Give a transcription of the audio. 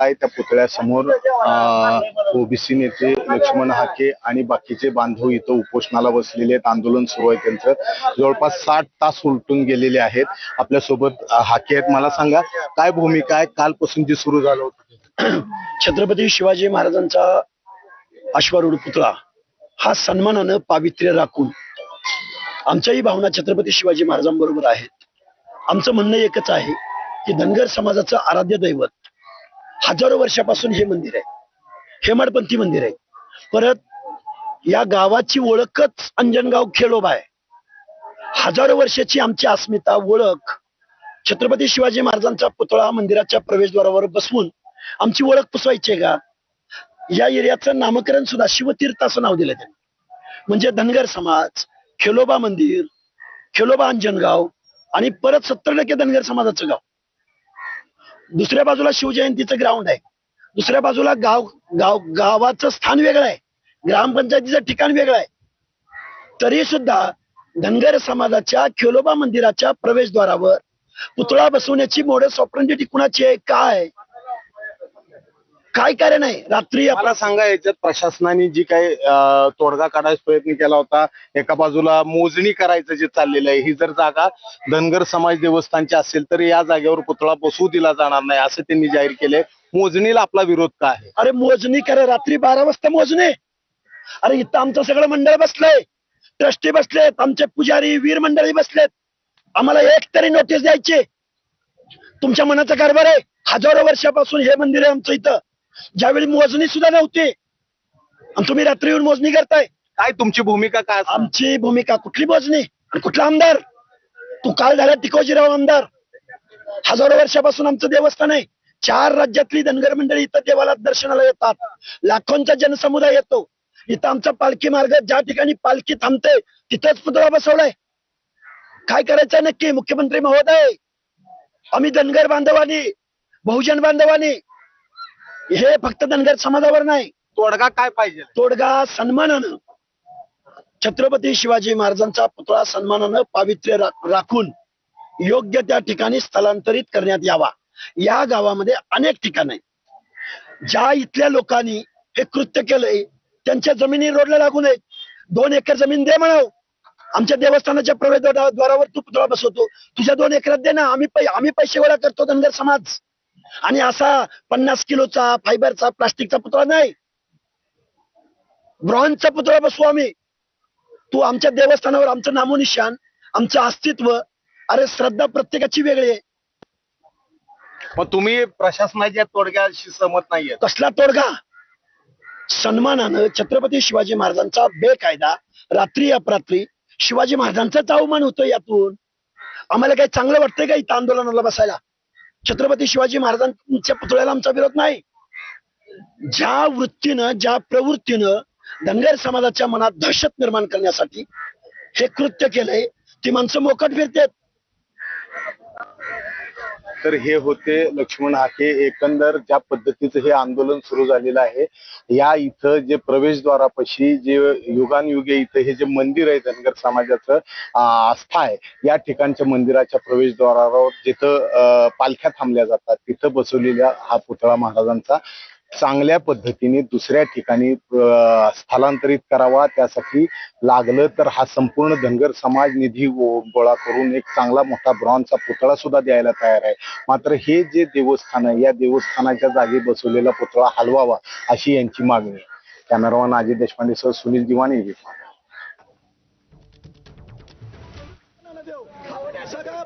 आहे त्या पुतळ्यासमोर ओबीसी नेते लक्ष्मण हाके आणि बाकीचे बांधव इथं उपोषणाला बसलेले आहेत. आंदोलन सुरू आहे त्यांचं. जवळपास 60 तास उलटून गेलेले आहेत. आपल्यासोबत हाके आहेत. मला सांगा काय भूमिका आहे, कालपासून जी सुरू झालं होतं? छत्रपती शिवाजी महाराजांचा अश्वारूढ पुतळा हा सन्मानानं पावित्र्य राखून आमच्याही भावना छत्रपती शिवाजी महाराजांबरोबर आहेत. आमचं म्हणणं एकच आहे की धनगर समाजाचं आराध्य दैवत हजारो वर्षापासून हे मंदिर आहे, हेमाडपंथी मंदिर आहे. परत या गावाची ओळखच अंजनगाव खेडोबा आहे. हजारो वर्षाची आमची अस्मिता ओळख छत्रपती शिवाजी महाराजांचा पुतळा मंदिराच्या प्रवेशद्वारावर बसवून आमची ओळख पुसवायची आहे का? या एरियाचं नामकरण सुद्धा शिवतीर्थ असं नाव दिलं त्यांनी. म्हणजे धनगर समाज, खेलोबा मंदिर, खेलोबा अंजनगाव आणि परत 70% धनगर समाजाचं गाव. दुसऱ्या बाजूला शिवजयंतीचं ग्राउंड आहे, दुसऱ्या बाजूला गावाचं स्थान वेगळं आहे, ग्रामपंचायतीचं ठिकाण वेगळं आहे. तरी सुद्धा धनगर समाजाच्या खेलोबा मंदिराच्या प्रवेशद्वारावर पुतळा बसवण्याची मोडस ऑपरेंडिटी कुणाची आहे? काय कारण आहे? रात्री मला सांगा, याच्यात प्रशासनाने जी काही तोडगा काढायचा प्रयत्न केला होता, एका बाजूला मोजणी करायचं जे चाललेलं आहे, ही जर जागा धनगर समाज देवस्थानची असेल तर या जागेवर पुतळा बसवू दिला जाणार नाही असं त्यांनी जाहीर केलंय. मोजणीला आपला विरोध का आहे? अरे मोजणी करा, रात्री 12 वाजता मोजणे. अरे इथं आमचं सगळं मंडळ बसलंय, ट्रस्टी बसलेत, आमचे पुजारी वीर मंडळी बसलेत. आम्हाला एक तरी नोटीस द्यायची. तुमच्या मनाचा कारभार आहे. हजारो वर्षापासून हे मंदिर आहे आमचं इथं, ज्यावेळी मोजणी सुद्धा नव्हती आणि तुम्ही रात्री येऊन मोजणी करताय. काय तुमची भूमिका काय? आमची भूमिका कुठली मोजणी आणि कुठला आमदार? तू काल झाला टिकोजीराव आमदार. हजारो वर्षापासून आमचं देवस्थान आहे. 4 राज्यातली धनगर मंडळी इथं देवाला दर्शनाला येतात. लाखोंचा जनसमुदाय येतो इथं. आमचा पालखी मार्ग ज्या ठिकाणी पालखी थांबते तिथंच पुतळा बसवलाय. काय करायचं नक्की मुख्यमंत्री महोदय? आम्ही धनगर बांधवांनी, बहुजन बांधवांनी, हे फक्त धनगर समाजावर नाही, तोडगा काय पाहिजे? तोडगा सन्मानानं छत्रपती शिवाजी महाराजांचा पुतळा सन्मानानं पावित्र्य राखून योग्य त्या ठिकाणी स्थलांतरित करण्यात यावा. या गावामध्ये अनेक ठिकाण आहेत ज्या इथल्या लोकांनी हे कृत्य केलंय. त्यांच्या जमिनी रोडला लागू नयेत. 2 एकर जमीन दे म्हणाव. आमच्या देवस्थानाच्या प्रवेशद्वारावर तू पुतळा बसवतो, तुझ्या 2 एकरात दे ना. आम्ही पैसे गोळा करतो धनगर समाज. आणि असा 50 किलोचा फायबरचा प्लास्टिकचा पुतळा नाही, ब्रॉन्झचा पुतळा बसवू आम्ही. तू आमच्या देवस्थानावर आमचं नामोनिशान, आमचं अस्तित्व. अरे श्रद्धा प्रत्येकाची वेगळी आहे. मग तुम्ही प्रशासनाच्या तोडग्याशी सहमत नाहीये? कसला तोडगा? सन्मानानं छत्रपती शिवाजी महाराजांचा बेकायदा रात्री अपरात्री शिवाजी महाराजांचाच अवमान होतो यातून. आम्हाला काही चांगलं वाटतंय का इथं आंदोलनाला बसायला? छत्रपती शिवाजी महाराजांच्या पुतळ्याला आमचा विरोध नाही. ज्या वृत्तीनं, ज्या प्रवृत्तीनं धनगर समाजाच्या मनात दहशत निर्माण करण्यासाठी हे कृत्य केलंय, ती माणसं मोकाट फिरतात. तर हे होते लक्ष्मण हाके. एकंदर ज्या पद्धतीचं हे आंदोलन सुरू झालेलं आहे, या इथं जे प्रवेशद्वारापाशी जे युगानयुगे इथं हे जे मंदिर आहे धनगर समाजाचं आस्था आहे, या ठिकाणच्या मंदिराच्या प्रवेशद्वारावर जिथं पालख्या थांबल्या जातात तिथं बसवलेला हा पुतळा महाराजांचा चांगल्या पद्धतीने दुसऱ्या ठिकाणी स्थलांतरित करावा. त्यासाठी लागलं तर हा संपूर्ण धनगर समाज निधी गोळा करून एक चांगला मोठा ब्रॉन्झचा पुतळा सुद्धा द्यायला तयार आहे. मात्र हे जे देवस्थान आहे, या देवस्थानाच्या जागी बसवलेला पुतळा हलवावा अशी यांची मागणी. कॅमेरामॅन अजित देशपांडे सह सुनील दिवाणी. सगळं